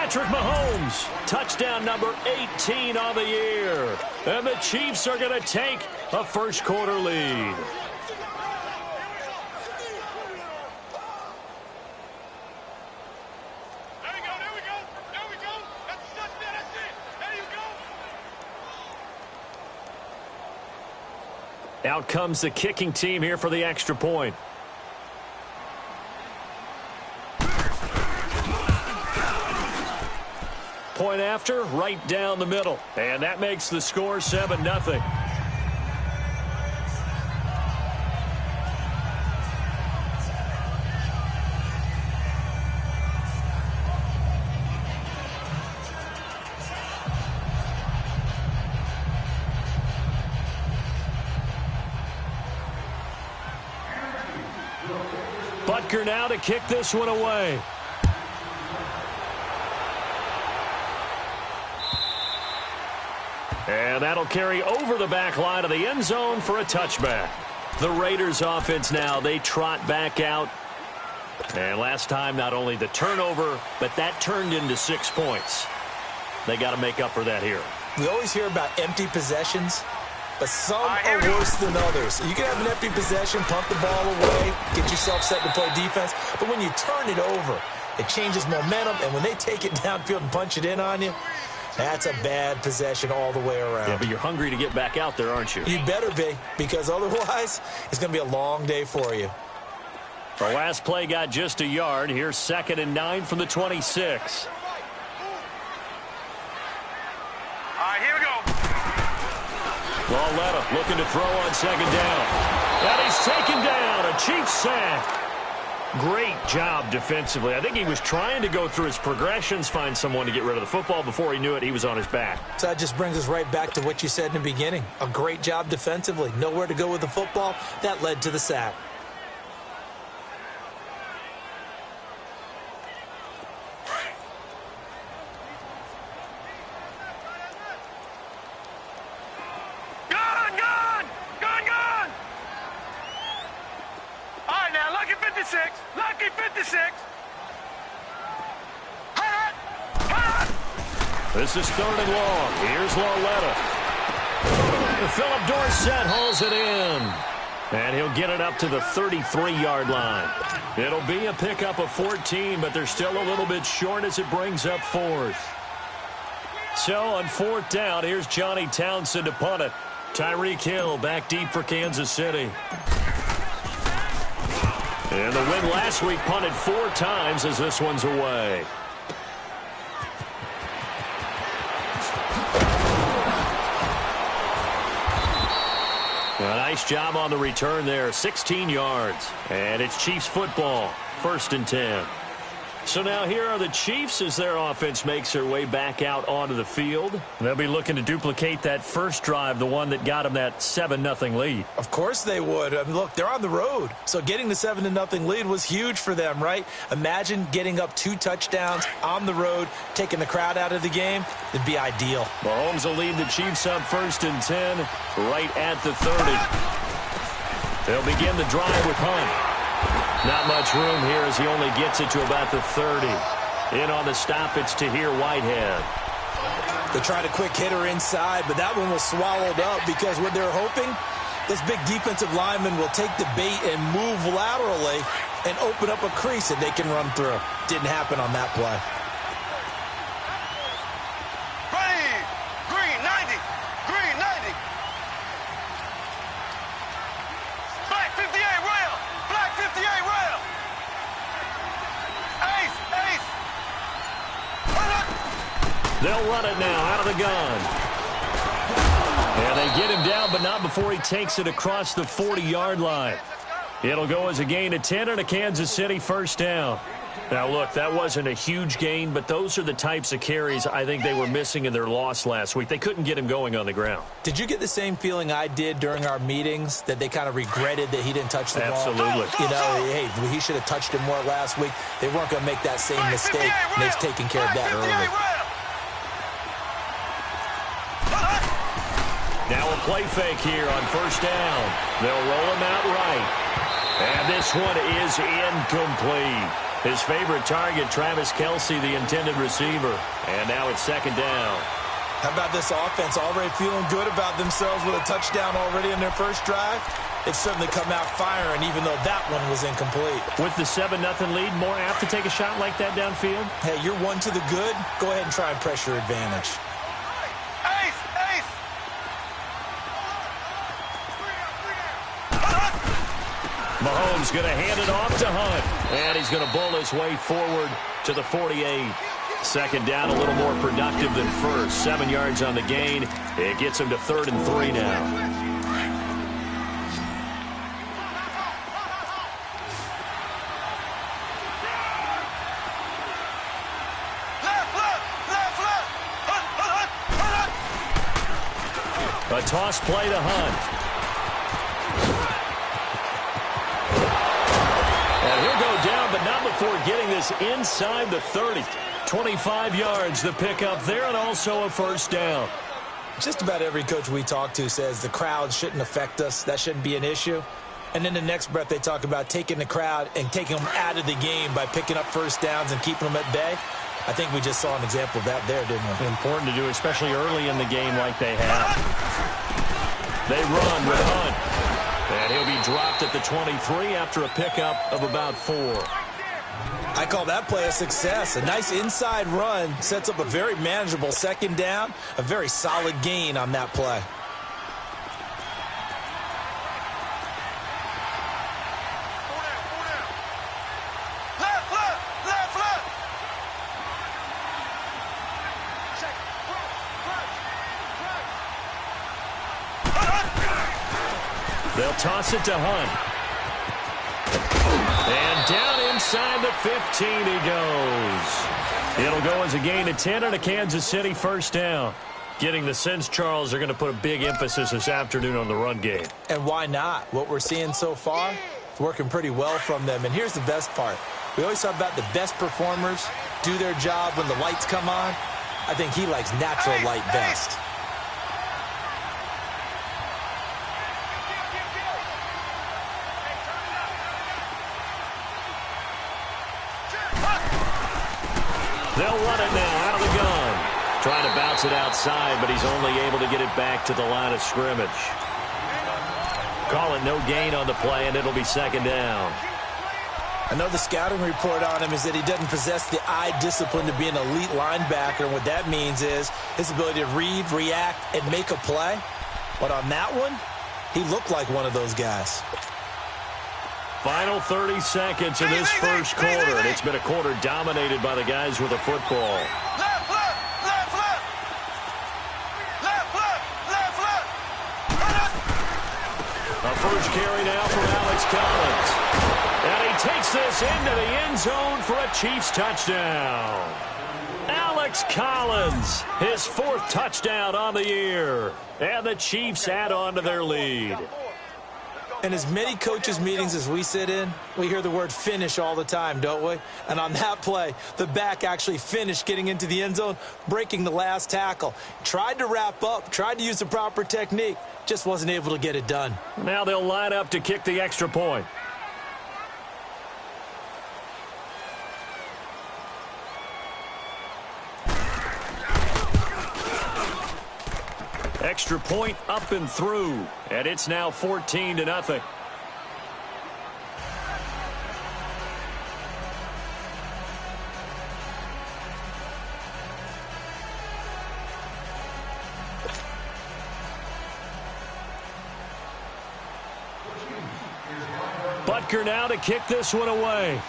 Patrick Mahomes, touchdown number 18 on the year. And the Chiefs are going to take a first-quarter lead. Out comes the kicking team here for the extra point. Point after, right down the middle. And that makes the score 7-0. Butker now to kick this one away. And that'll carry over the back line of the end zone for a touchback. The Raiders offense now, they trot back out. And last time, not only the turnover, but that turned into 6 points. They got to make up for that here. We always hear about empty possessions, but some are worse than others. You can have an empty possession, pump the ball away, get yourself set to play defense, but when you turn it over, it changes momentum, and when they take it downfield and punch it in on you, that's a bad possession all the way around. Yeah, but you're hungry to get back out there, aren't you? You better be, because otherwise, it's going to be a long day for you. The last play got just a yard. Here's 2nd and 9 from the 26. All right, here we go. Lauletta looking to throw on 2nd down. And he's taken down. A Chiefs sack. Great job defensively. I think he was trying to go through his progressions, find someone to get rid of the football. Before he knew it, he was on his back. So that just brings us right back to what you said in the beginning. A great job defensively. Nowhere to go with the football. That led to the sack. Lucky 56. This is 3rd and long. Here's Lauletta. Philip Dorsett hauls it in. And he'll get it up to the 33-yard line. It'll be a pickup of 14, but they're still a little bit short as it brings up 4th. So on 4th down, here's Johnny Townsend to punt it. Tyreek Hill back deep for Kansas City. And the win last week punted 4 times as this one's away. A nice job on the return there. 16 yards. And it's Chiefs football. 1st and 10. So now here are the Chiefs as their offense makes their way back out onto the field. They'll be looking to duplicate that first drive, the one that got them that 7-0 lead. Of course they would. I mean, look, they're on the road. So getting the 7-0 lead was huge for them, right? Imagine getting up 2 touchdowns on the road, taking the crowd out of the game. It'd be ideal. Mahomes will lead the Chiefs up 1st and 10 right at the 30. They'll begin the drive with Hunt. Not much room here as he only gets it to about the 30. In on the stop, it's Tahir Whitehead. They tried a quick hitter inside, but that one was swallowed up because what they're hoping, those big defensive linemen will take the bait and move laterally and open up a crease that they can run through. Didn't happen on that play. Green 90. Green 90. Black 58 rail. Black 58 rail. Ace. They'll run it now out of the gun. And they get him down, but not before he takes it across the 40-yard line. It'll go as a gain of 10 and a Kansas City 1st down. Now, look, that wasn't a huge gain, but those are the types of carries I think they were missing in their loss last week. They couldn't get him going on the ground. Did you get the same feeling I did during our meetings, that they kind of regretted that he didn't touch the ball? Absolutely. You know, hey, he should have touched it more last week. They weren't going to make that same mistake, and they've taken care of that early. Now a play fake here on 1st down. They'll roll him out right. And this one is incomplete. His favorite target, Travis Kelce, the intended receiver. And now it's second down. How about this offense already feeling good about themselves with a touchdown already in their first drive? They've certainly come out firing, even though that one was incomplete. With the 7-0 lead, more apt to take a shot like that downfield? Hey, you're one to the good. Go ahead and try and press your advantage. Ace! Ace! Mahomes going to hand it off to Hunt. And he's going to bull his way forward to the 48. Second down, a little more productive than first. 7 yards on the gain. It gets him to 3rd and 3 now. A toss play to Hunt. And he'll go down, but not before getting this inside the 30. 25 yards the pickup there, and also a first down. Just about every coach we talk to says the crowd shouldn't affect us. That shouldn't be an issue. And in the next breath, they talk about taking the crowd and taking them out of the game by picking up first downs and keeping them at bay. I think we just saw an example of that there, didn't we? Important to do, especially early in the game like they have. They run with Hunt. And he'll be dropped at the 23 after a pickup of about 4. I call that play a success. A nice inside run sets up a very manageable second down. A very solid gain on that play. They'll toss it to Hunt. And down inside the 15 he goes. It'll go as a gain of 10 and a Kansas City first down. Getting the sense, Charles, they're going to put a big emphasis this afternoon on the run game. And why not? What we're seeing so far, it's working pretty well from them. And here's the best part. We always talk about the best performers do their job when the lights come on. I think he likes natural light best. They'll run it now out of the gun. Trying to bounce it outside, but he's only able to get it back to the line of scrimmage. Call it no gain on the play, and it'll be second down. I know the scouting report on him is that he doesn't possess the eye discipline to be an elite linebacker, and what that means is his ability to read, react, and make a play. But on that one, he looked like one of those guys. Final 30 seconds in this first quarter, and it's been a quarter dominated by the guys with the football. Left, left, left, left. Left, left, left, left. A first carry now from Alex Collins. And he takes this into the end zone for a Chiefs touchdown. Alex Collins, his 4th touchdown on the year. And the Chiefs add on to their lead. In as many coaches' meetings as we sit in, we hear the word finish all the time, don't we? And on that play, the back actually finished getting into the end zone, breaking the last tackle. Tried to wrap up, tried to use the proper technique, just wasn't able to get it done. Now they'll line up to kick the extra point. Extra point up and through, and it's now 14-0. Butker now to kick this one away.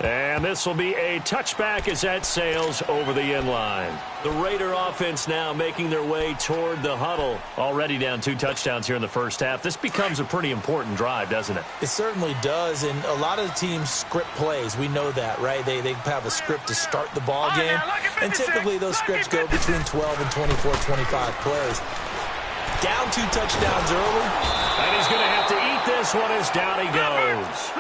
And this will be a touchback as that sails over the end line. The Raider offense now making their way toward the huddle. Already down 2 touchdowns here in the first half. This becomes a pretty important drive, doesn't it? It certainly does, and a lot of the teams script plays. We know that, right? They have a script to start the ball game, and typically those scripts go between 12 and 24, 25 plays. Down 2 touchdowns early. And he's going to have to eat this one as down he goes.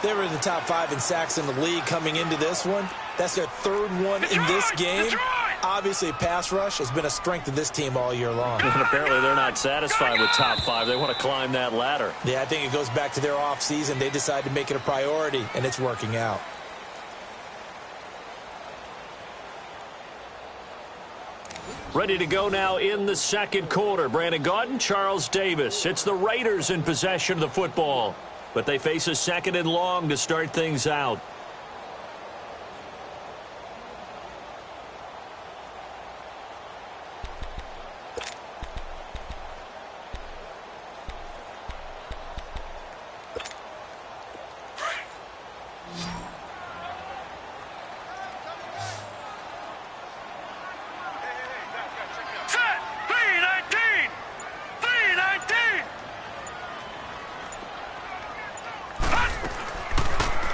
They were in the top 5 in sacks in the league coming into this one. That's their 3rd one in this game. Obviously, pass rush has been a strength of this team all year long. And apparently they're not satisfied with top 5. They want to climb that ladder. Yeah, I think it goes back to their offseason. They decided to make it a priority, and it's working out. Ready to go now in the second quarter. Brandon Gaudin, Charles Davis. It's the Raiders in possession of the football, but they face a second and long to start things out.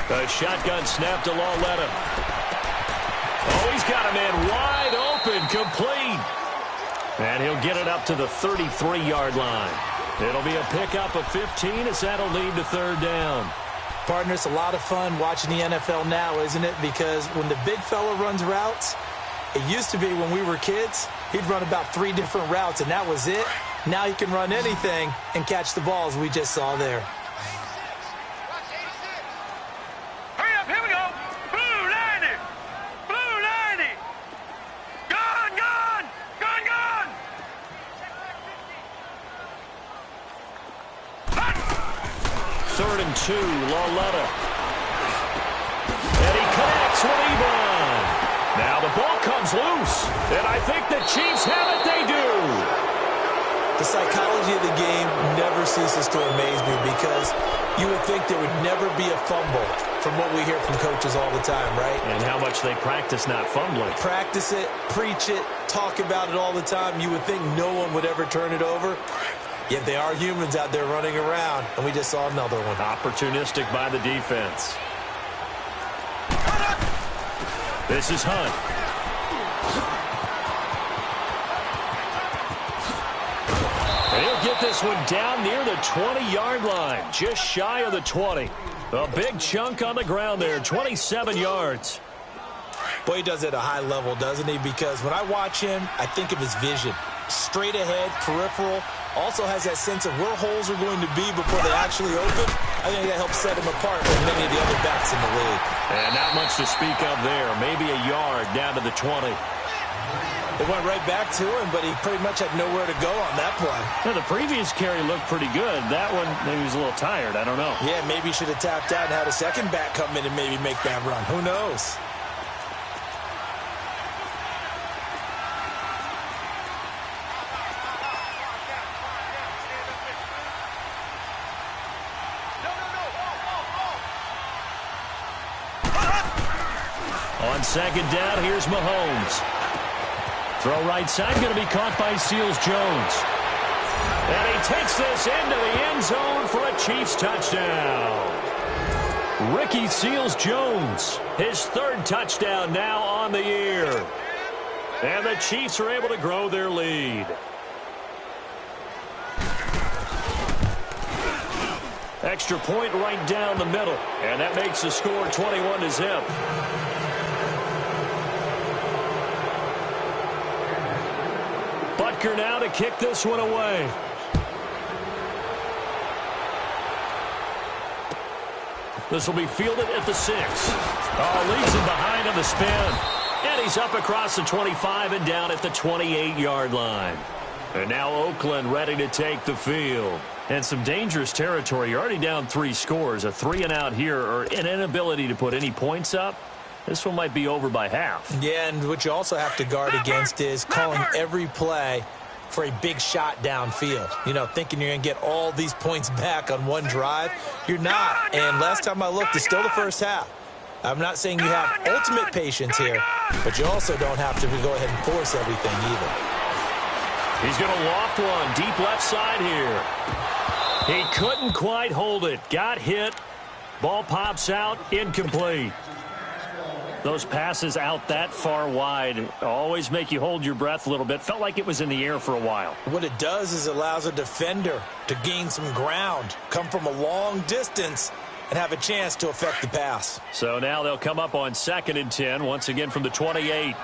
The shotgun snap to Lauletta. Oh, he's got a man wide open, complete. And he'll get it up to the 33-yard line. It'll be a pickup of 15 as that'll lead to third down. Partner, it's a lot of fun watching the NFL now, isn't it? Because when the big fella runs routes, it used to be when we were kids, he'd run about 3 different routes, and that was it. Now he can run anything and catch the balls we just saw there. Third and 2, Lauletta. And he connects with Ebron. Now the ball comes loose. And I think the Chiefs have it. They do. The psychology of the game never ceases to amaze me because you would think there would never be a fumble from what we hear from coaches all the time, right? And how much they practice not fumbling. Practice it, preach it, talk about it all the time. You would think no one would ever turn it over. Yet they are humans out there running around, and we just saw another one. Opportunistic by the defense. This is Hunt. And he'll get this one down near the 20-yard line, just shy of the 20. A big chunk on the ground there, 27 yards. Boy, he does it at a high level, doesn't he? Because when I watch him, I think of his vision. Straight ahead, peripheral. Also has that sense of where holes are going to be before they actually open. I think that helps set him apart from many of the other backs in the league. And not much to speak of there. Maybe a yard down to the 20. It went right back to him, but he pretty much had nowhere to go on that play. Now, the previous carry looked pretty good. That one, maybe he was a little tired. I don't know. Yeah, maybe he should have tapped out and had a second back come in and maybe make that run. Who knows? On second down, here's Mahomes. Throw right side, going to be caught by Seals-Jones. And he takes this into the end zone for a Chiefs touchdown. Ricky Seals-Jones, his third touchdown now on the year. And the Chiefs are able to grow their lead. Extra point right down the middle. And that makes the score 21-0. Butker now to kick this one away. This will be fielded at the 6. Oh, leaves him behind on the spin. And he's up across the 25 and down at the 28-yard line. And now Oakland ready to take the field. And some dangerous territory. You're already down 3 scores. A 3-and-out here or an inability to put any points up. This one might be over by half. Yeah, and what you also have to guard against is calling every play for a big shot downfield. You know, thinking you're going to get all these points back on one drive. You're not. And last time I looked, it's still the first half. I'm not saying you have ultimate patience here, but you also don't have to go ahead and force everything either. He's going to loft one deep left side here. He couldn't quite hold it. Got hit. Ball pops out. Incomplete. Those passes out that far wide always make you hold your breath a little bit. Felt like it was in the air for a while. What it does is allows a defender to gain some ground, come from a long distance, and have a chance to affect the pass. So now they'll come up on 2nd and 10, once again from the 28.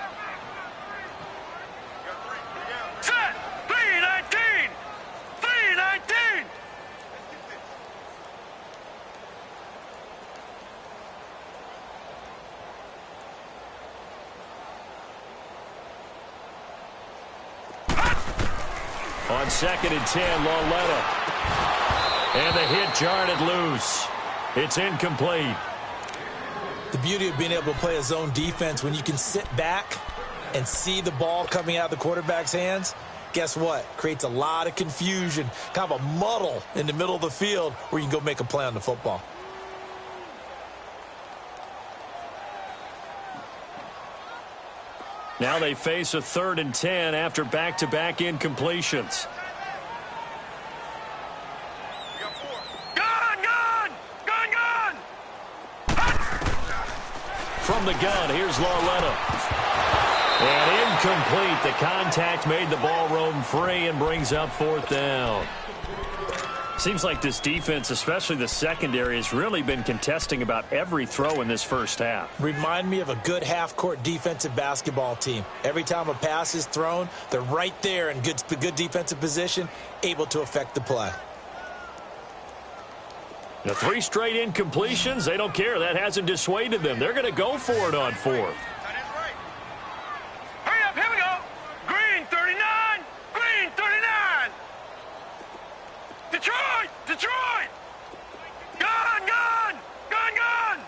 On 2nd and 10, Lauletta. And the hit jarred it loose. It's incomplete. The beauty of being able to play a zone defense when you can sit back and see the ball coming out of the quarterback's hands, guess what? Creates a lot of confusion, kind of a muddle in the middle of the field where you can go make a play on the football. Now they face a 3rd and 10 after back-to-back incompletions. From the gun, here's Lauletta. And incomplete. The contact made the ball roam free and brings up 4th down. Seems like this defense, especially the secondary, has really been contesting about every throw in this first half. Remind me of a good half-court defensive basketball team. Every time a pass is thrown, they're right there in good defensive position, able to affect the play. The 3 straight incompletions, they don't care. That hasn't dissuaded them. They're going to go for it on 4th. Hurry up, here we go. Green, 39. Green, 39. Detroit, Detroit. Gun, gun, gun, gun.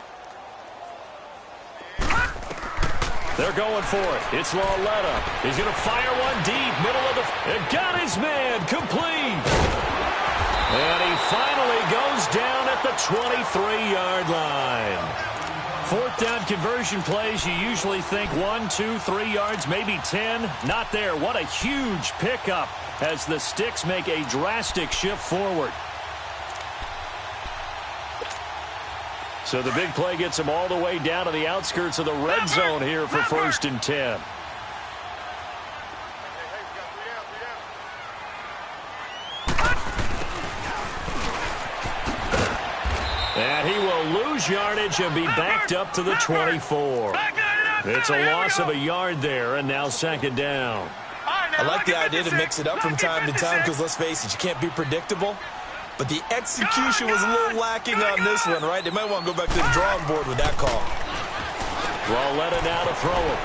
They're going for it. It's Lauletta. He's going to fire one deep, middle of the... And got his man, complete. And he finally goes down at the 23-yard line. 4th down conversion plays, you usually think 1, 2, 3 yards, maybe 10. Not there. What a huge pickup as the Sticks make a drastic shift forward. So the big play gets him all the way down to the outskirts of the red zone here for 1st and 10. And he will lose yardage and be backed up to the 24. It's a loss of a yard there, and now 2nd down. I like the idea to mix it up from time to time because, let's face it, you can't be predictable. But the execution was a little lacking on this one, right? They might want to go back to the drawing board with that call. Lauletta now to throw it.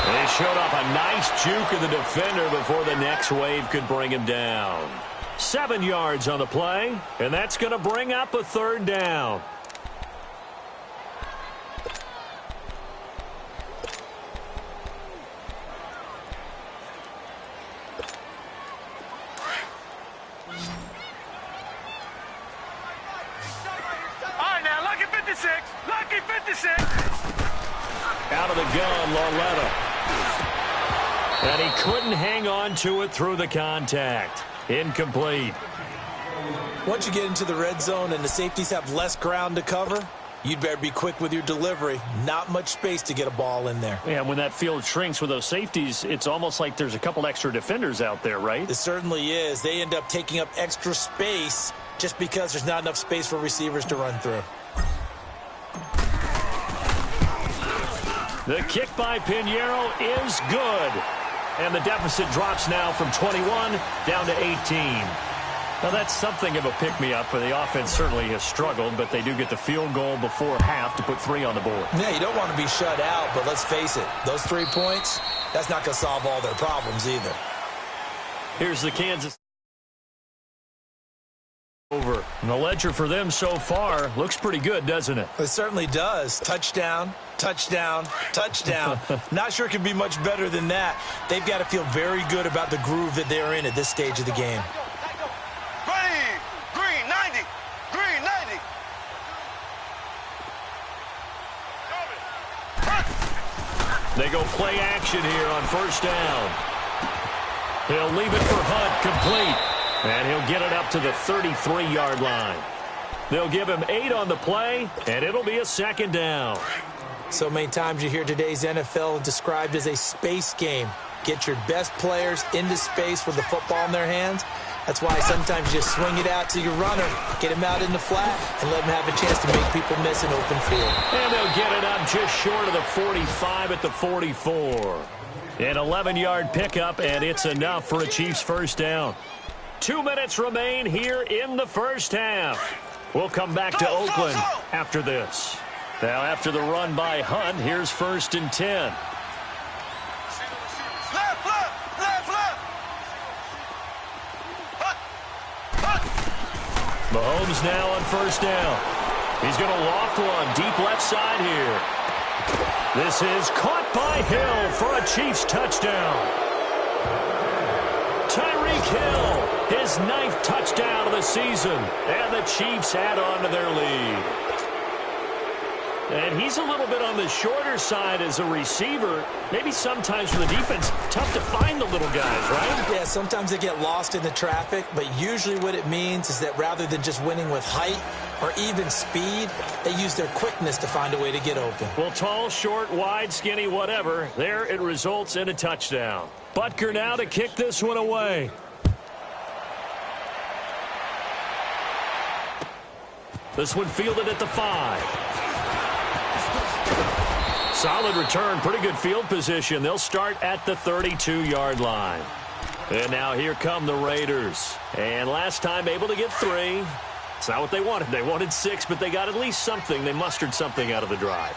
They showed off a nice juke of the defender before the next wave could bring him down. 7 yards on the play, and that's going to bring up a 3rd down. All right, now, lucky 56. Lucky 56. Out of the gun, Lauletta. And he couldn't hang on to it through the contact. Incomplete. Once you get into the red zone and the safeties have less ground to cover, you'd better be quick with your delivery. Not much space to get a ball in there. Yeah, when that field shrinks with those safeties, it's almost like there's a couple extra defenders out there, right? It certainly is. They end up taking up extra space just because there's not enough space for receivers to run through. The kick by Pinheiro is good. And the deficit drops now from 21 down to 18. Now, that's something of a pick-me-up, but the offense certainly has struggled, but they do get the field goal before half to put 3 on the board. Yeah, you don't want to be shut out, but let's face it, those 3 points, that's not going to solve all their problems either. Here's the Kansas over. And the ledger for them so far looks pretty good, doesn't it? It certainly does. Touchdown, touchdown, touchdown. Not sure it can be much better than that. They've got to feel very good about the groove that they're in at this stage of the game. Ready. Green, 90. Green, 90. They go play action here on 1st down. He'll leave it for Hunt, complete. And he'll get it up to the 33-yard line. They'll give him 8 on the play, and it'll be a 2nd down. So many times you hear today's NFL described as a space game. Get your best players into space with the football in their hands. That's why sometimes you just swing it out to your runner, get him out in the flat, and let him have a chance to make people miss an open field. And they'll get it up just short of the 45 at the 44. An 11-yard pickup, and it's enough for a Chiefs 1st down. 2 minutes remain here in the first half. We'll come back to Oakland after this. Now, after the run by Hunt, here's 1st and 10. Left, left, left, Mahomes now on first down. He's going to loft one deep left side here. This is caught by Hill for a Chiefs touchdown. Tyreek Hill, his 9th touchdown of the season, and the Chiefs add on to their lead. And he's a little bit on the shorter side as a receiver. Maybe sometimes for the defense, tough to find the little guys, right? Yeah, sometimes they get lost in the traffic, but usually what it means is that rather than just winning with height or even speed, they use their quickness to find a way to get open. Well, tall, short, wide, skinny, whatever, there it results in a touchdown. Butker now to kick this one away. This one fielded at the 5. Solid return, pretty good field position. They'll start at the 32-yard line. And now here come the Raiders. And last time able to get 3. It's not what they wanted. They wanted 6, but they got at least something. They mustered something out of the drive.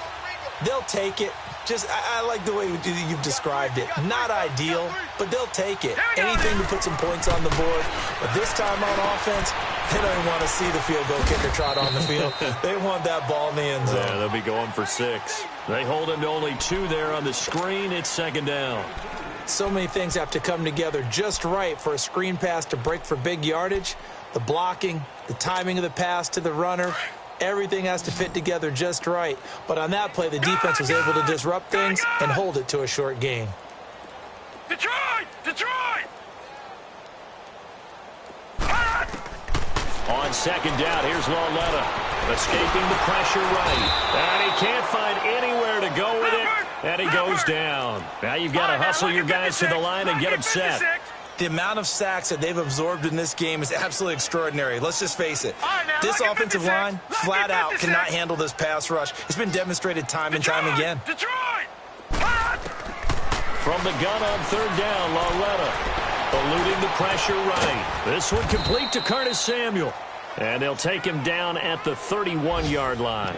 They'll take it. I like the way you've described it. Not ideal, but they'll take it. Anything to put some points on the board. But this time on offense, they don't even want to see the field goal kicker trot on the field. They want that ball in the end zone. Yeah, they'll be going for 6. They hold him to only 2 there on the screen. It's second down. So many things have to come together just right for a screen pass to break for big yardage. The blocking, the timing of the pass to the runner, everything has to fit together just right. But on that play, the defense was able to disrupt things and hold it to a short gain. Detroit! Detroit! On second down, here's Lauletta, escaping the pressure right. And he can't find anywhere to go with it, and he goes down. Now you've got to hustle your guys to the line and get them set. The amount of sacks that they've absorbed in this game is absolutely extraordinary. Let's just face it. This offensive line, flat out, cannot handle this pass rush. It's been demonstrated time and time again. Detroit! From the gun on third down, Lauletta eluding the pressure right. This one complete to Curtis Samuel. And they'll take him down at the 31-yard line.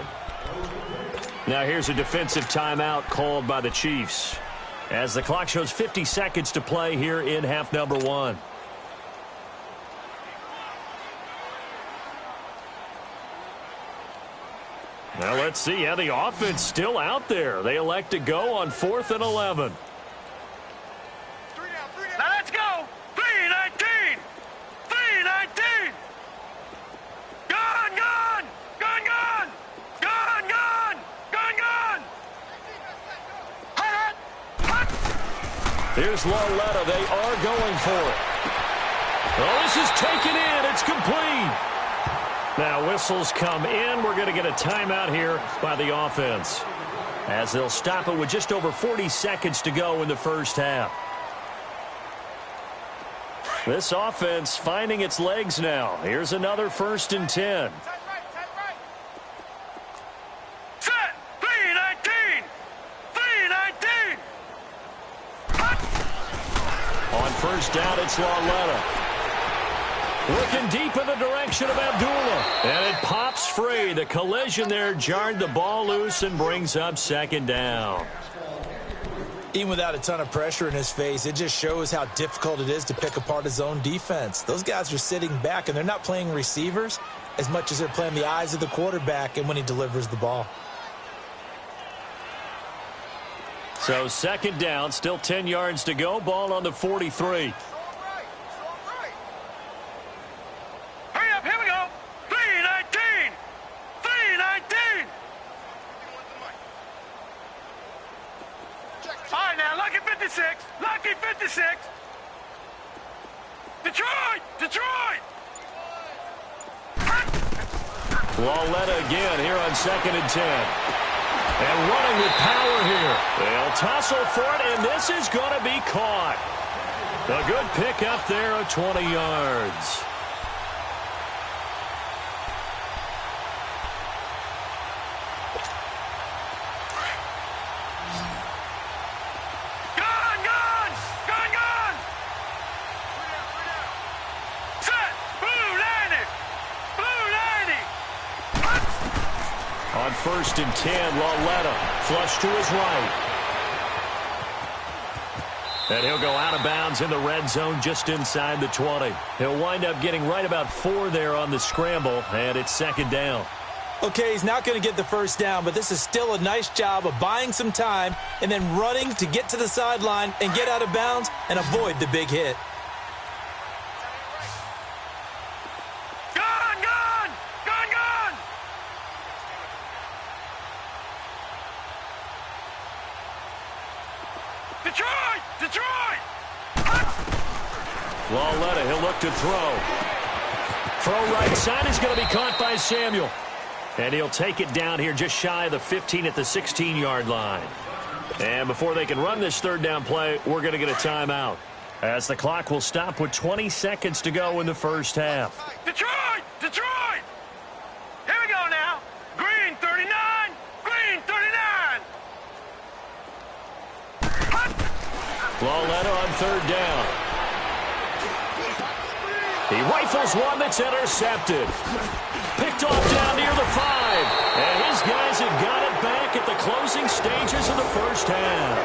Now here's a defensive timeout called by the Chiefs, as the clock shows 50 seconds to play here in half number 1. Now let's see how the offense still out there. They elect to go on 4th and 11. Now let's go! 3-19! 3-19! Gun, gun! Gun, gun! Gun, gun! Gun, gun! Hut, hut! Here's Lauletta. They are going for it. Oh, this is taken in. It's complete. Now whistles come in. We're going to get a timeout here by the offense, as they'll stop it with just over 40 seconds to go in the first half. This offense finding its legs now. Here's another 1st and 10. Set! 3-19! 3-19! On first down, it's Lauletta. Looking deep in the direction of Abdullah. And it pops free. The collision there jarred the ball loose and brings up second down. Even without a ton of pressure in his face, it just shows how difficult it is to pick apart his own defense. Those guys are sitting back, and they're not playing receivers as much as they're playing the eyes of the quarterback and when he delivers the ball. So second down, still 10 yards to go. Ball on the 43. Hurry up, here we go! 3-19! 3-19! All right, now, lucky 56. Lucky 56. Detroit! Detroit! Lauletta again here on 2nd and 10. And running with power here. They'll tussle for it, and this is going to be caught. A good pickup there of 20 yards. On 1st and 10, Lauletta flush to his right. And he'll go out of bounds in the red zone just inside the 20. He'll wind up getting right about 4 there on the scramble, and it's second down. Okay, he's not going to get the first down, but this is still a nice job of buying some time and then running to get to the sideline and get out of bounds and avoid the big hit. Detroit! Lauletta, he'll look to throw. Throw right side is going to be caught by Samuel. And he'll take it down here just shy of the 15 at the 16-yard line. And before they can run this third down play, we're going to get a timeout, as the clock will stop with 20 seconds to go in the first half. Detroit! Detroit! Here we go now. Green 39. Green 39. Lauletta on third down. He rifles one that's intercepted. Picked off down near the 5. And his guys have got it back at the closing stages of the first half.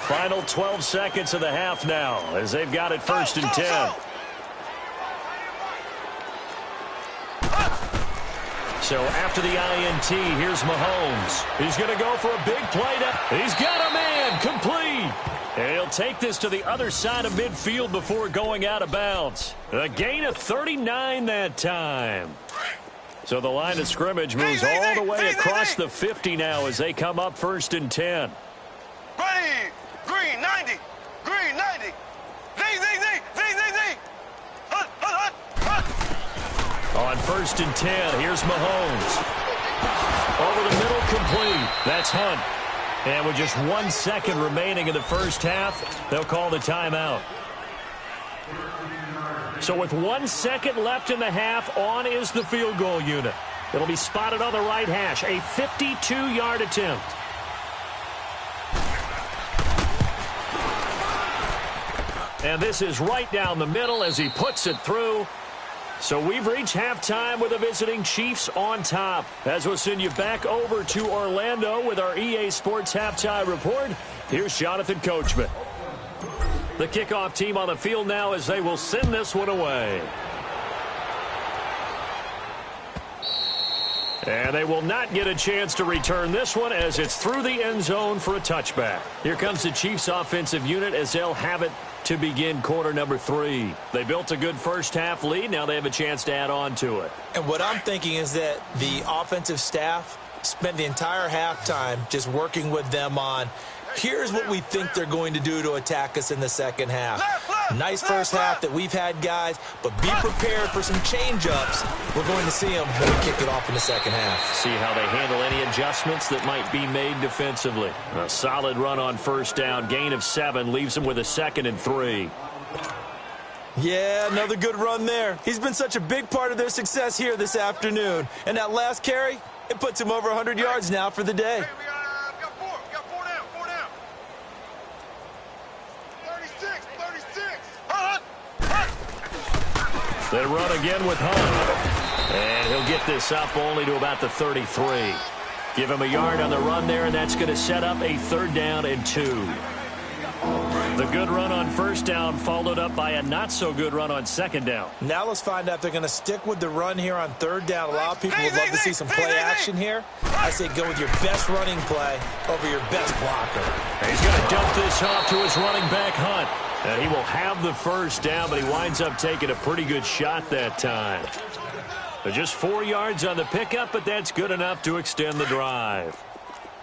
Final 12 seconds of the half now, as they've got it first and 10. So after the INT, here's Mahomes. He's going to go for a big play. He's got a man, complete. And he'll take this to the other side of midfield before going out of bounds. A gain of 39 that time. So the line of scrimmage moves all the way across the 50 now as they come up first and 10. Ready. Green 90. Green 90. Z. On first and 10, here's Mahomes. Over the middle, complete. That's Hunt. And with just 1 second remaining in the first half, they'll call the timeout. So with 1 second left in the half, on is the field goal unit. It'll be spotted on the right hash, a 52-yard attempt. And this is right down the middle as he puts it through. So we've reached halftime with the visiting Chiefs on top. As we'll send you back over to Orlando with our EA Sports Halftime Report, here's Jonathan Coachman. The kickoff team on the field now as they will send this one away. And they will not get a chance to return this one as it's through the end zone for a touchback. Here comes the Chiefs offensive unit as they'll have it to begin quarter number 3. They built a good first half lead. Now they have a chance to add on to it. And what I'm thinking is that the offensive staff spent the entire halftime just working with them on, here's what we think they're going to do to attack us in the second half. Nice first half that we've had, guys, but be prepared for some change-ups. We're going to see them when we kick it off in the second half. See how they handle any adjustments that might be made defensively. A solid run on first down. Gain of 7 leaves them with a 2nd and 3. Yeah, another good run there. He's been such a big part of their success here this afternoon. And that last carry, it puts him over 100 yards now for the day. They run again with Hunt. And he'll get this up only to about the 33. Give him a yard on the run there, and that's going to set up a 3rd down and 2. The good run on first down followed up by a not-so-good run on 2nd down. Now let's find out if they're going to stick with the run here on 3rd down. A lot of people would love to see some play action here. I say go with your best running play over your best blocker. And he's going to dump this off to his running back, Hunt. And he will have the first down, but he winds up taking a pretty good shot that time. But just 4 yards on the pickup, but that's good enough to extend the drive.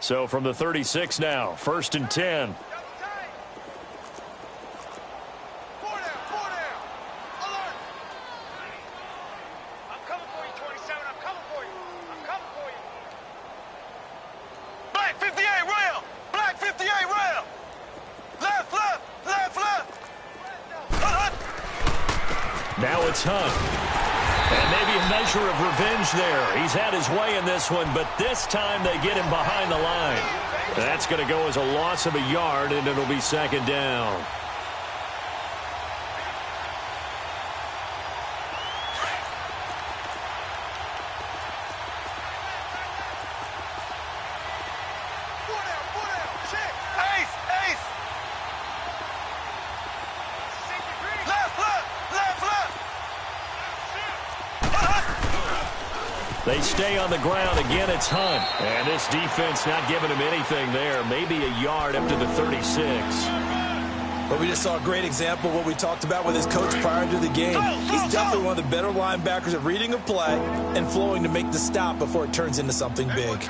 So from the 36 now, 1st and 10. Now it's Hunt. And maybe a measure of revenge there. He's had his way in this one, but this time they get him behind the line. That's going to go as a loss of a yard, and it'll be 2nd down. They stay on the ground. Again, it's Hunt. And this defense not giving him anything there. Maybe a yard up to the 36. But we just saw a great example of what we talked about with his coach prior to the game. He's definitely one of the better linebackers at reading a play and flowing to make the stop before it turns into something big.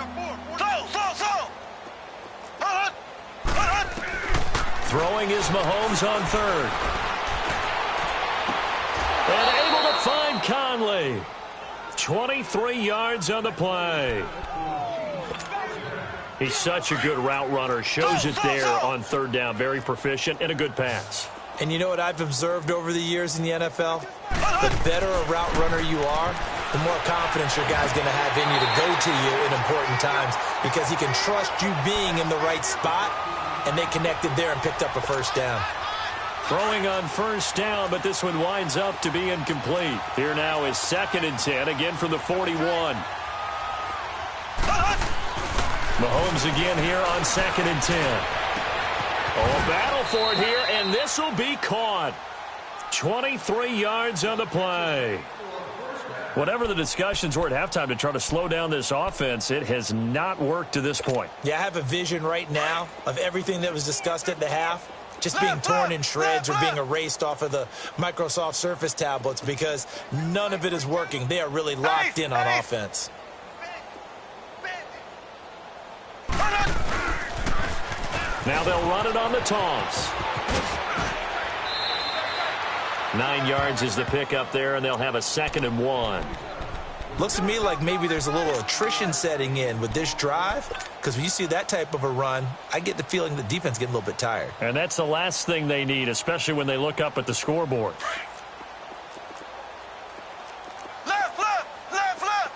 Throwing is Mahomes on third. And able to find Conley. 23 yards on the play. He's such a good route runner. Shows it there on third down. Very proficient and a good pass. And you know what I've observed over the years in the NFL? The better a route runner you are, the more confidence your guy's going to have in you to go to you in important times because he can trust you being in the right spot, and they connected there and picked up a first down. Throwing on first down, but this one winds up to be incomplete. Here now is 2nd and 10, again from the 41. Mahomes again here on 2nd and 10. Oh, a battle for it here, and this will be caught. 23 yards on the play. Whatever the discussions were at halftime to try to slow down this offense, it has not worked to this point. Yeah, I have a vision right now of everything that was discussed at the half just being torn in shreds or being erased off of the Microsoft Surface tablets because none of it is working. They are really locked in on offense. Now they'll run it on the toss. 9 yards is the pickup there, and they'll have a 2nd and 1. Looks to me like maybe there's a little attrition setting in with this drive because when you see that type of a run, I get the feeling the defense getting a little bit tired. And that's the last thing they need, especially when they look up at the scoreboard. Left, left, left, left.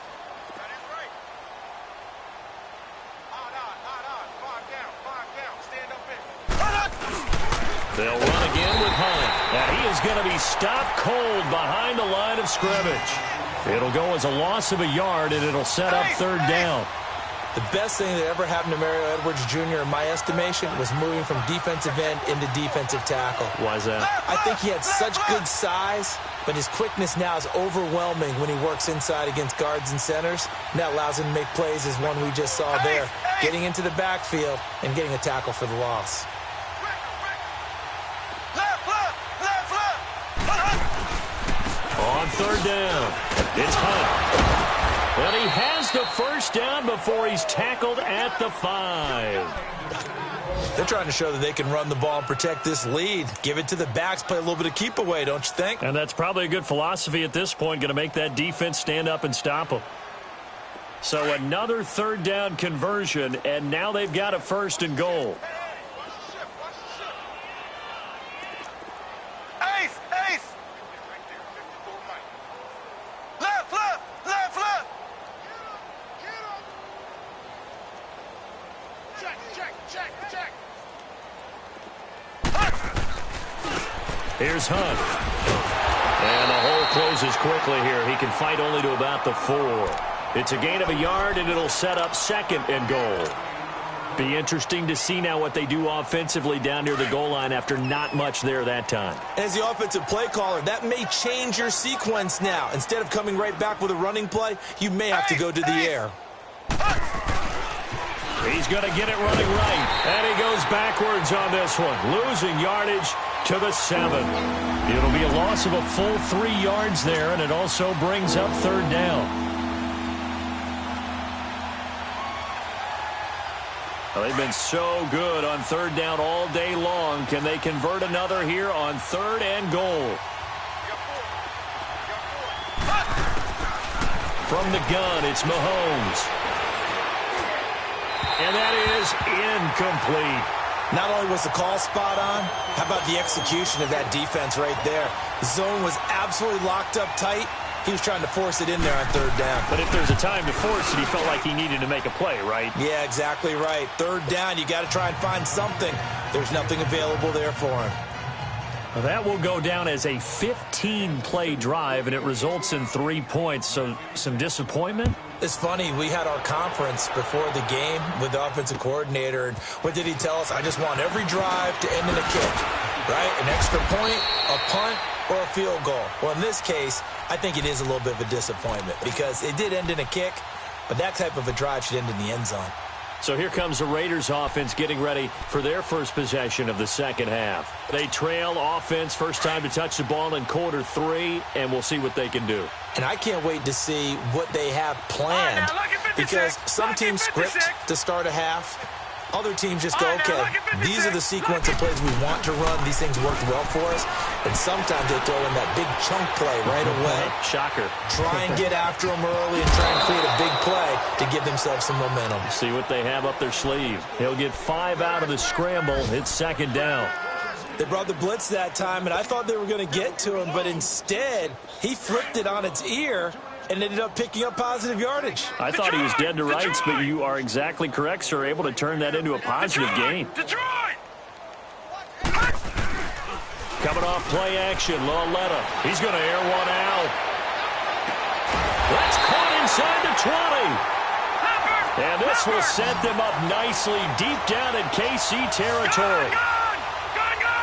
They'll run again with Hunt. And he is going to be stopped cold behind the line of scrimmage. It'll go as a loss of a yard, and it'll set up third down. The best thing that ever happened to Mario Edwards Jr., in my estimation, was moving from defensive end into defensive tackle. Why is that? I think he had such good size, but his quickness now is overwhelming when he works inside against guards and centers. And that allows him to make plays as one we just saw there, getting into the backfield and getting a tackle for the loss. On third down, it's Hunt. And he has the first down before he's tackled at the 5. They're trying to show that they can run the ball and protect this lead. Give it to the backs, play a little bit of keep away, don't you think? And that's probably a good philosophy at this point, going to make that defense stand up and stop them. So another third down conversion, and now they've got a 1st and goal. Here's Hunt. And the hole closes quickly here. He can fight only to about the 4. It's a gain of a yard, and it'll set up 2nd and goal. Be interesting to see now what they do offensively down near the goal line after not much there that time. As the offensive play caller, that may change your sequence now. Instead of coming right back with a running play, you may have to go to the air. He's going to get it running right. And he goes backwards on this one. Losing yardage to the 7. It'll be a loss of a full 3 yards there, and it also brings up third down. Well, they've been so good on third down all day long. Can they convert another here on 3rd and goal? From the gun, it's Mahomes. And that is incomplete. Not only was the call spot on, how about the execution of that defense right there? The zone was absolutely locked up tight. He was trying to force it in there on third down. But if there's a time to force it, he felt like he needed to make a play, right? Yeah, exactly right. Third down, you got to try and find something. There's nothing available there for him. Well, that will go down as a 15-play drive, and it results in 3 points. So some disappointment? It's funny, we had our conference before the game with the offensive coordinator, and what did he tell us? I just want every drive to end in a kick, right? An extra point, a punt, or a field goal. Well, in this case, I think it is a little bit of a disappointment because it did end in a kick, but that type of a drive should end in the end zone. So here comes the Raiders offense getting ready for their first possession of the second half. They trail offense, first time to touch the ball in quarter 3, and we'll see what they can do. And I can't wait to see what they have planned because some teams script to start a half. Other teams just go, okay, these are the sequence of plays we want to run. These things worked well for us. And sometimes they throw in that big chunk play right away. Shocker. Try and get after them early and try and create a big play to give themselves some momentum. See what they have up their sleeve. He'll get 5 out of the scramble. It's second down. They brought the blitz that time, and I thought they were going to get to him, but instead he flipped it on its ear and ended up picking up positive yardage. I thought he was dead to rights, but you are exactly correct, sir. Able to turn that into a positive gain. Coming off play action, Lauletta. He's going to air one out. That's caught inside the 20. And this will set them up nicely deep down in KC territory.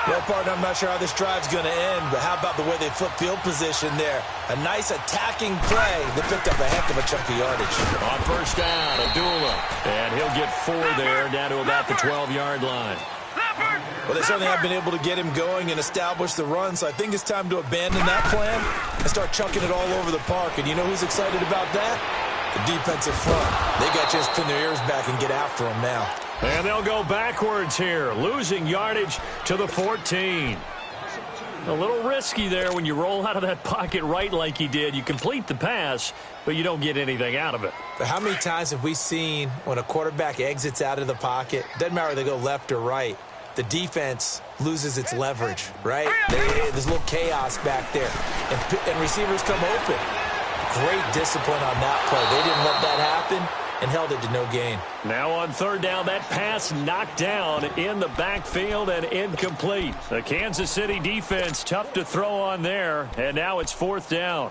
Well, partner, I'm not sure how this drive's going to end, but how about the way they flip field position there? A nice attacking play that picked up a heck of a chunk of yardage. On first down, Abdullah. And he'll get 4 there, down to about the 12-yard line. Well, they certainly have been able to get him going and establish the run, so I think it's time to abandon that plan and start chunking it all over the park. And you know who's excited about that? The defensive front. They got to just pin their ears back and get after him now. And they'll go backwards here, losing yardage to the 14. A little risky there when you roll out of that pocket right like he did. You complete the pass, but you don't get anything out of it. But how many times have we seen when a quarterback exits out of the pocket, doesn't matter if they go left or right, the defense loses its leverage, right? There's a little chaos back there, and receivers come open. Great discipline on that play. They didn't let that happen and held it to no gain. Now on third down, that pass knocked down in the backfield and incomplete. The Kansas City defense tough to throw on there, and now it's fourth down.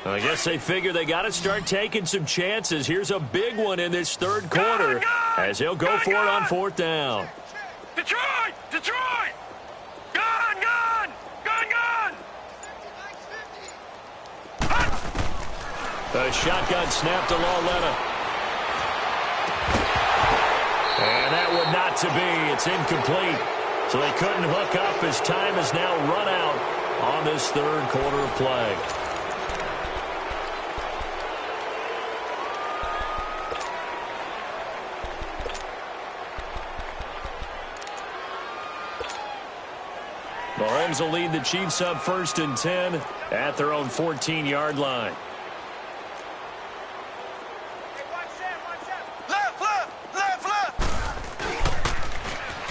I guess they figure they got to start taking some chances. Here's a big one in this third quarter as he'll go for it on fourth down. Detroit! Detroit! Gun! Gun! Gun! Gun! The shotgun snap to Lauletta. And that would not to be. It's incomplete. So they couldn't hook up as time has now run out on this third quarter of play. Mahomes will lead the Chiefs up 1st and 10 at their own 14-yard line.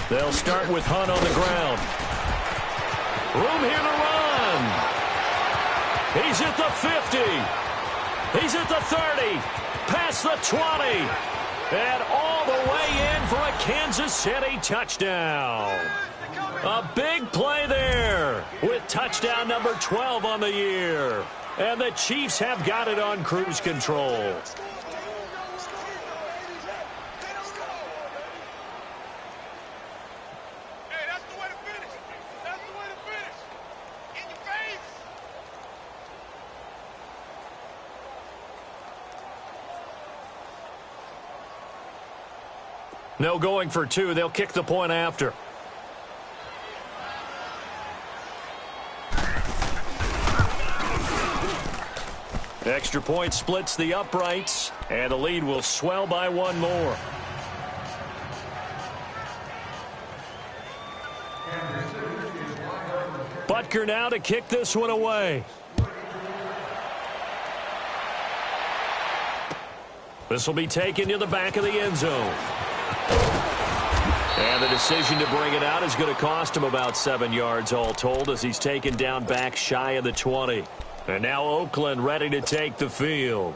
They'll start with Hunt on the ground. Room here to run. He's at the 50. He's at the 30. Past the 20. And all the way in for a Kansas City touchdown. A big play there with touchdown number 12 on the year. And the Chiefs have got it on cruise control. Hey, that's the way to finish. That's the way to finish. In your face. No going for 2. They'll kick the point after. Extra point splits the uprights, and the lead will swell by 1 more. Butker now to kick this one away. This will be taken to the back of the end zone. And the decision to bring it out is going to cost him about 7 yards all told as he's taken down back shy of the 20. And now Oakland ready to take the field.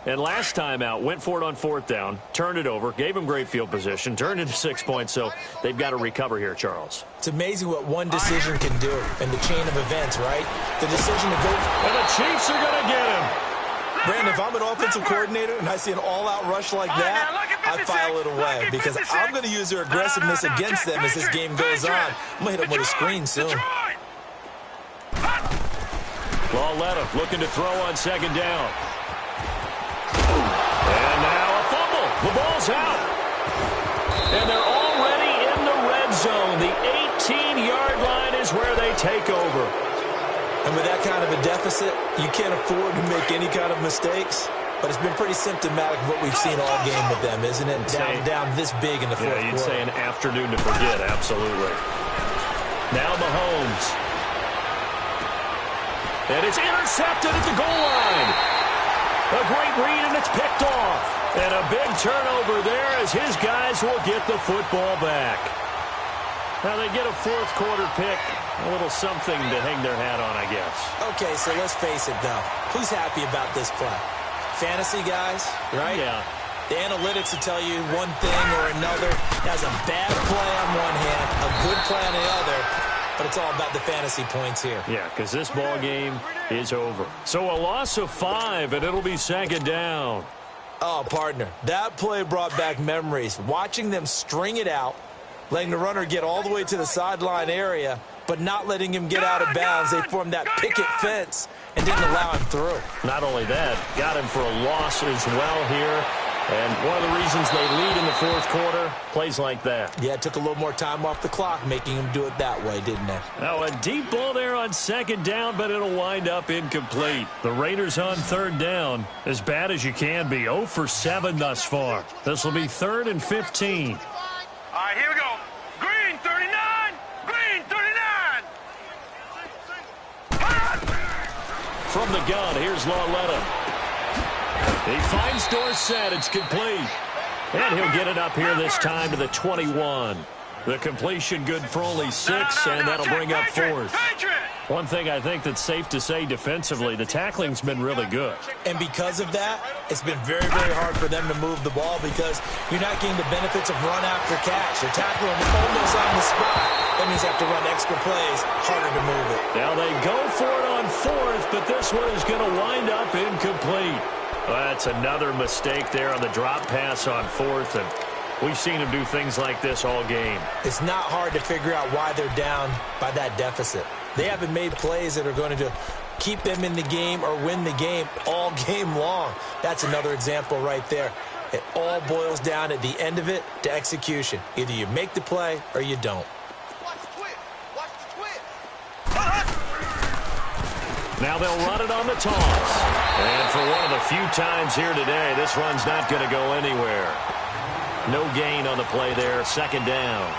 And last time out, went for it on fourth down, turned it over, gave them great field position, turned into 6 points, so they've got to recover here, Charles. It's amazing what one decision can do in the chain of events, right? The decision to go... And the Chiefs are going to get him. Brandon, if I'm an offensive coordinator and I see an all-out rush like that, I file it away because I'm going to use their aggressiveness against them as this game goes on. I'm going to hit them with a screen soon. Lauletta looking to throw on second down. And now a fumble. The ball's out. And they're already in the red zone. The 18-yard line is where they take over. And with that kind of a deficit, you can't afford to make any kind of mistakes. But it's been pretty symptomatic of what we've seen all game with them, isn't it? Down this big in the fourth quarter. Yeah, you'd say an afternoon to forget, absolutely. Now Mahomes. And it's intercepted at the goal line. A great read, and it's picked off. And a big turnover there as his guys will get the football back. Now they get a fourth quarter pick. A little something to hang their hat on, I guess. Okay, so let's face it, though. Who's happy about this play? Fantasy guys, right? Yeah. The analytics will tell you one thing or another. That's a bad play on one hand, a good play on the other. But it's all about the fantasy points here. Yeah, because this ball game is over. So a loss of 5, and it'll be second down. Oh, partner, that play brought back memories. Watching them string it out, letting the runner get all the way to the sideline area, but not letting him get out of bounds. They formed that picket fence and didn't allow him through. Not only that, got him for a loss as well here. And one of the reasons they lead in the fourth quarter, plays like that. Yeah, it took a little more time off the clock, making him do it that way, didn't it? Now a deep ball there on second down, but it'll wind up incomplete. The Raiders on third down, as bad as you can be, 0 for 7 thus far. This will be 3rd and 15. All right, here we go. Green 39, green 39. From the gun, here's Lauletta. He finds Dorsett. It's complete. And he'll get it up here this time to the 21. The completion good for only 6, and that'll bring up 4th. One thing I think that's safe to say defensively, the tackling's been really good. And because of that, it's been very, very hard for them to move the ball because you're not getting the benefits of run after catch. You're tackling almost on the spot. That means you have to run extra plays, harder to move it. Now they go for it on 4th, but this one is going to wind up incomplete. That's another mistake there on the drop pass on 4th, and we've seen him do things like this all game. It's not hard to figure out why they're down by that deficit. They haven't made plays that are going to keep them in the game or win the game all game long. That's another example right there. It all boils down at the end of it to execution. Either you make the play or you don't. Now they'll run it on the toss. And for one of the few times here today, this run's not going to go anywhere. No gain on the play there, second down.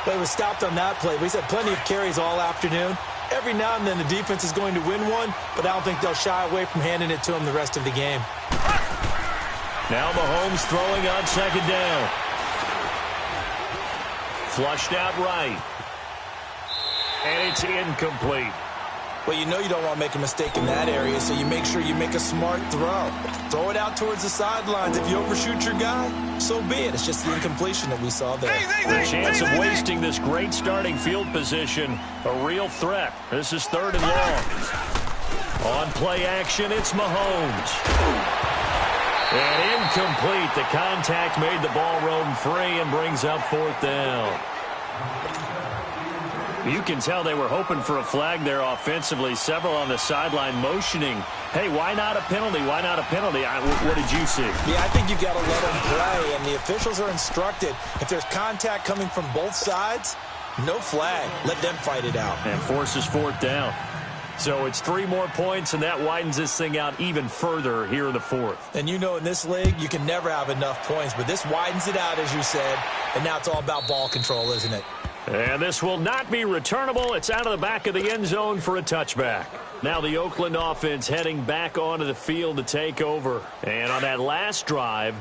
But it was stopped on that play. We've had plenty of carries all afternoon. Every now and then the defense is going to win one, but I don't think they'll shy away from handing it to them the rest of the game. Now Mahomes throwing on second down. Flushed out right. And it's incomplete. Well, you know you don't want to make a mistake in that area, so you make sure you make a smart throw. Throw it out towards the sidelines. If you overshoot your guy, so be it. It's just the incompletion that we saw there. The chance of wasting this great starting field position, a real threat. This is 3rd and long. On play action, it's Mahomes. And incomplete. The contact made the ball roam free and brings up 4th down. You can tell they were hoping for a flag there offensively. Several on the sideline motioning, hey, why not a penalty? Why not a penalty? What did you see? Yeah, I think you've got to let them play, and the officials are instructed. If there's contact coming from both sides, no flag. Let them fight it out. And forces 4th down. So it's 3 more points, and that widens this thing out even further here in the 4th. And you know in this league, you can never have enough points, but this widens it out, as you said, and now it's all about ball control, isn't it? And this will not be returnable. It's out of the back of the end zone for a touchback. Now the Oakland offense heading back onto the field to take over. And on that last drive,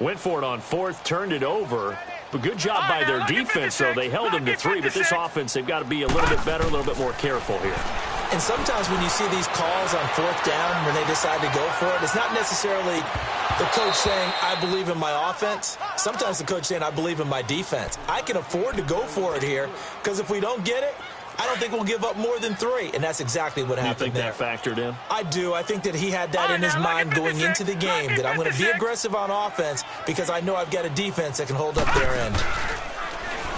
went for it on 4th, turned it over. But good job by their defense, though. They held them to 3, but this offense, they've got to be a little bit better, a little bit more careful here. And sometimes when you see these calls on fourth down, when they decide to go for it, it's not necessarily the coach saying, I believe in my offense. Sometimes the coach saying, I believe in my defense. I can afford to go for it here because if we don't get it, I don't think we'll give up more than 3. And that's exactly what happened there. You think that factored in? I do. I think that he had that in his mind going into the game, that I'm going to be aggressive on offense because I know I've got a defense that can hold up their end.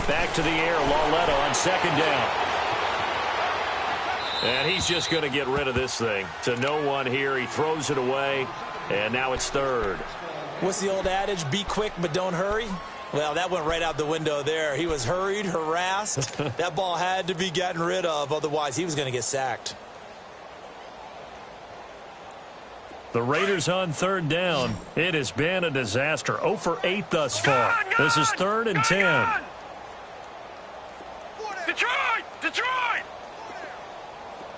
Back to the air, Lauletta on second down. And he's just going to get rid of this thing. To no one here. He throws it away, and now it's third. What's the old adage? Be quick, but don't hurry? Well, that went right out the window there. He was hurried, harassed. That ball had to be gotten rid of. Otherwise, he was going to get sacked. The Raiders on third down. It has been a disaster. 0 for 8 thus far. This is 3rd and 10. Detroit! Detroit!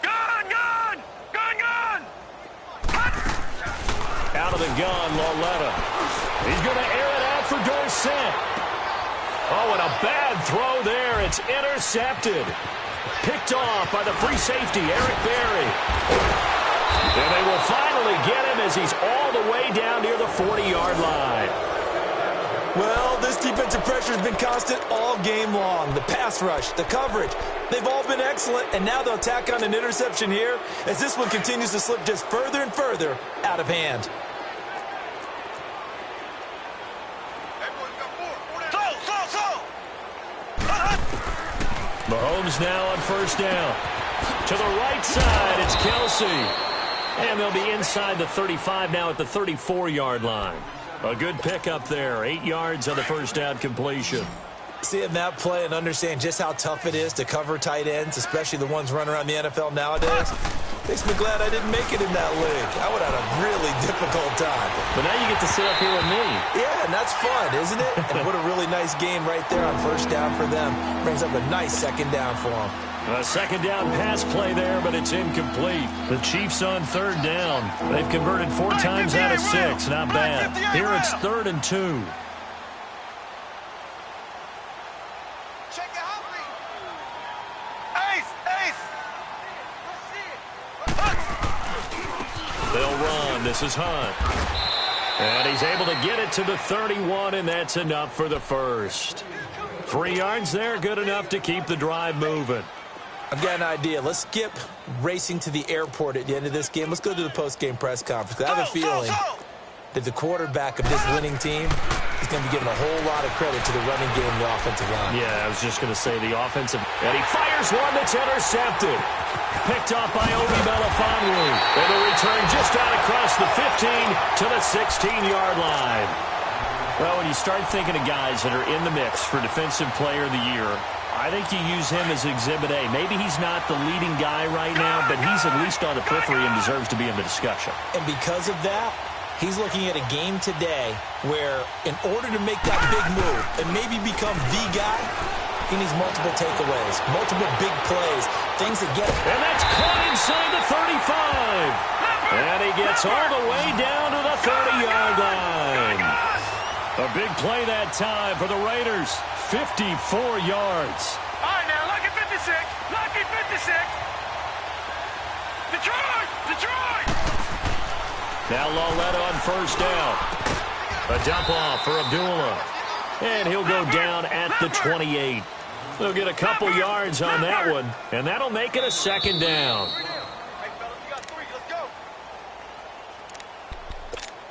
Gun! Gun! Gun! Gun! Out of the gun, Lauletta. He's going to air it out for Dorsett. Oh, and a bad throw there. It's intercepted. Picked off by the free safety, Eric Berry. And they will finally get him as he's all the way down near the 40-yard line. Well, this defensive pressure has been constant all game long. The pass rush, the coverage, they've all been excellent, and now they'll tack on an interception here as this one continues to slip just further and further out of hand. Mahomes now on first down. To the right side, it's Kelsey. And they'll be inside the 35 now at the 34-yard line. A good pickup there. 8 yards on the first down completion. Seeing that play and understand just how tough it is to cover tight ends, especially the ones running around the NFL nowadays, makes me glad I didn't make it in that league. I would have had a really difficult time. But now you get to sit up here with me. Yeah, and that's fun, isn't it? And what a really nice game right there on first down for them. Brings up a nice second down for them. A second down pass play there, but it's incomplete. The Chiefs on third down. They've converted 4 times out of 6. Not bad. Here it's 3rd and 2. They'll run. This is Hunt. And he's able to get it to the 31, and that's enough for the first. 3 yards there, good enough to keep the drive moving. I've got an idea. Let's skip racing to the airport at the end of this game. Let's go to the post-game press conference. I have a feeling that the quarterback of this winning team is going to be given a whole lot of credit to the running game and the offensive line. Yeah, I was just going to say the offensive. And he fires one that's intercepted. Picked off by Obi Melifonwu. And the return just out across the 15 to the 16-yard line. Well, when you start thinking of guys that are in the mix for Defensive Player of the Year, I think you use him as Exhibit A. Maybe he's not the leading guy right now, but he's at least on the periphery and deserves to be in the discussion. And because of that, he's looking at a game today where in order to make that big move and maybe become the guy, he needs multiple takeaways, multiple big plays, things that get him. And that's caught inside the 35. And he gets all the way down to the 30-yard line. A big play that time for the Raiders. 54 yards. All right, now, lucky 56. Lucky 56. Detroit! Detroit! Now Lauletta on first down. A dump off for Abdullah. And he'll go down at the 28. They'll get a couple yards on that one, and that'll make it a second down.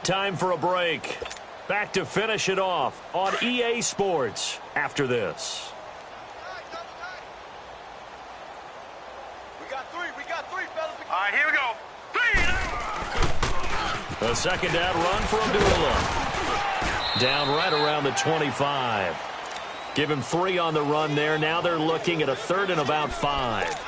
Time for a break. Back to finish it off on EA Sports after this. We got three, fellas. All right, here we go. 3. A second down run for Abdullah. Down right around the 25. Give him 3 on the run there. Now they're looking at a 3rd and about 5.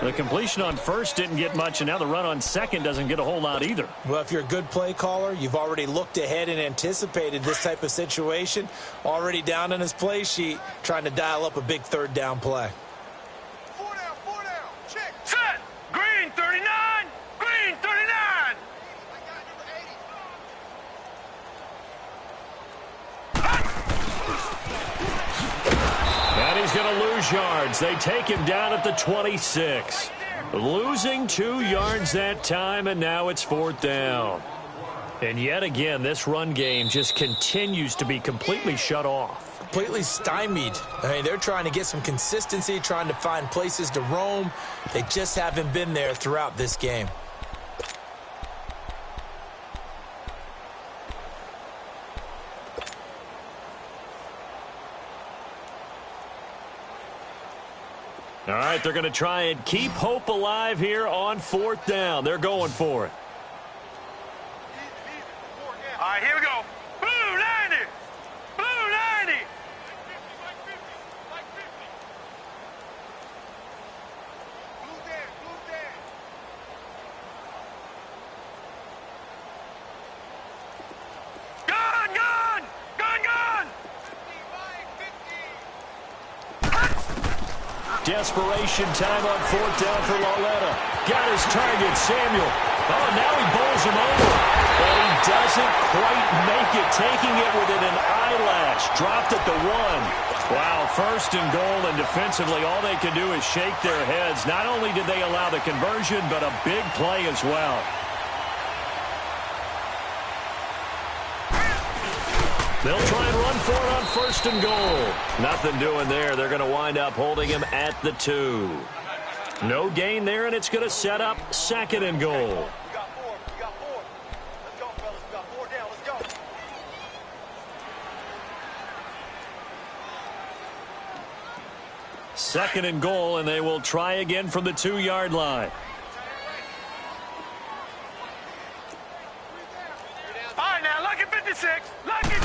The completion on first didn't get much, and now the run on second doesn't get a whole lot either. Well, if you're a good play caller, you've already looked ahead and anticipated this type of situation. Already down on his play sheet, trying to dial up a big 3rd down play. 4 down. Check. Set. Green 39. Green 39. And he's going to lose yards. They take him down at the 26. Losing 2 yards that time, and now it's 4th down. And yet again, this run game just continues to be completely shut off. Completely stymied. I mean, they're trying to get some consistency, trying to find places to roam. They just haven't been there throughout this game. All right, they're going to try and keep hope alive here on 4th down. They're going for it. All right, here we go. Blue 90. Blue 90. Gun, gun. Gun, gun. Desperation time on 4th down for Lauletta. Got his target, Samuel. Oh, now he bowls him over. But he doesn't quite make it, taking it within an eyelash. Dropped at the 1. Wow, 1st and goal, and defensively all they can do is shake their heads. Not only did they allow the conversion, but a big play as well. They'll try and run for it on 1st and goal. Nothing doing there. They're going to wind up holding him at the 2. No gain there, and it's going to set up 2nd and goal. We got 4. We got 4. Let's go, fellas. We got 4 down. Let's go. Second and goal, and they will try again from the 2-yard line. All right, now, lucky 56. Lucky.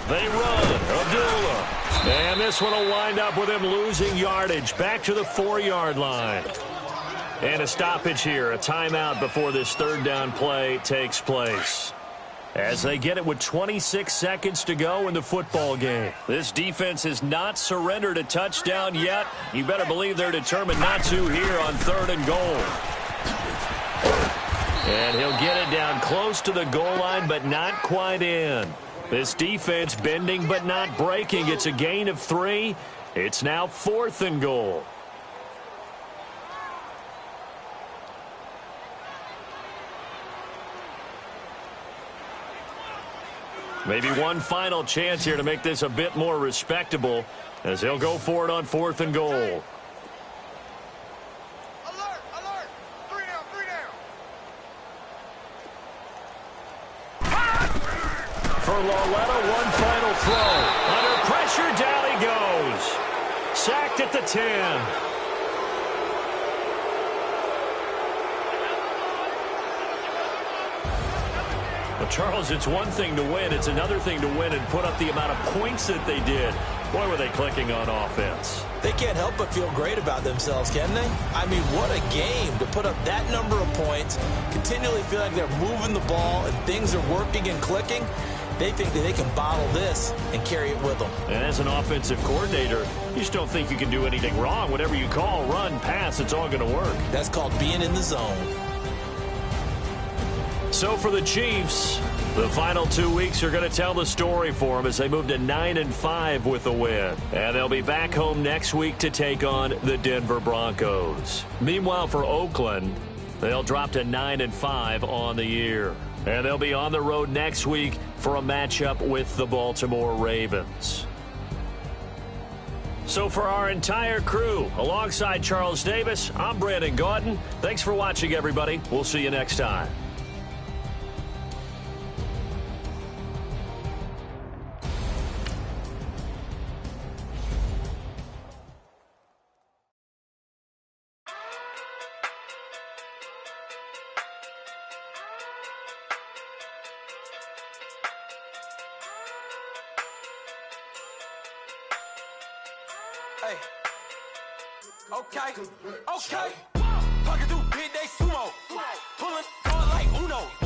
They run. Abdullah. And this one will wind up with him losing yardage. Back to the 4-yard line. And a stoppage here. A timeout before this 3rd down play takes place. As they get it with 26 seconds to go in the football game. This defense has not surrendered a touchdown yet. You better believe they're determined not to here on 3rd and goal. And he'll get it down close to the goal line, but not quite in. This defense bending but not breaking. It's a gain of 3. It's now 4th and goal. Maybe one final chance here to make this a bit more respectable as they'll go for it on 4th and goal. Alert, alert. 3 down, 3 down. For Lauletta, one final throw. Under pressure, down he goes. Sacked at the 10. Well, Charles, it's one thing to win. It's another thing to win and put up the amount of points that they did. Boy, were they clicking on offense. They can't help but feel great about themselves, can they? I mean, what a game to put up that number of points, continually feel like they're moving the ball and things are working and clicking. They think that they can bottle this and carry it with them. And as an offensive coordinator, you just don't think you can do anything wrong. Whatever you call, run, pass, it's all going to work. That's called being in the zone. So for the Chiefs, the final 2 weeks are going to tell the story for them as they move to 9-5 with a win. And they'll be back home next week to take on the Denver Broncos. Meanwhile, for Oakland, they'll drop to 9-5 on the year. And they'll be on the road next week for a matchup with the Baltimore Ravens. So for our entire crew, alongside Charles Davis, I'm Brandon Gaudin. Thanks for watching, everybody. We'll see you next time. Hey, okay, okay. Pocket through big day sumo. Pulling guard like Uno.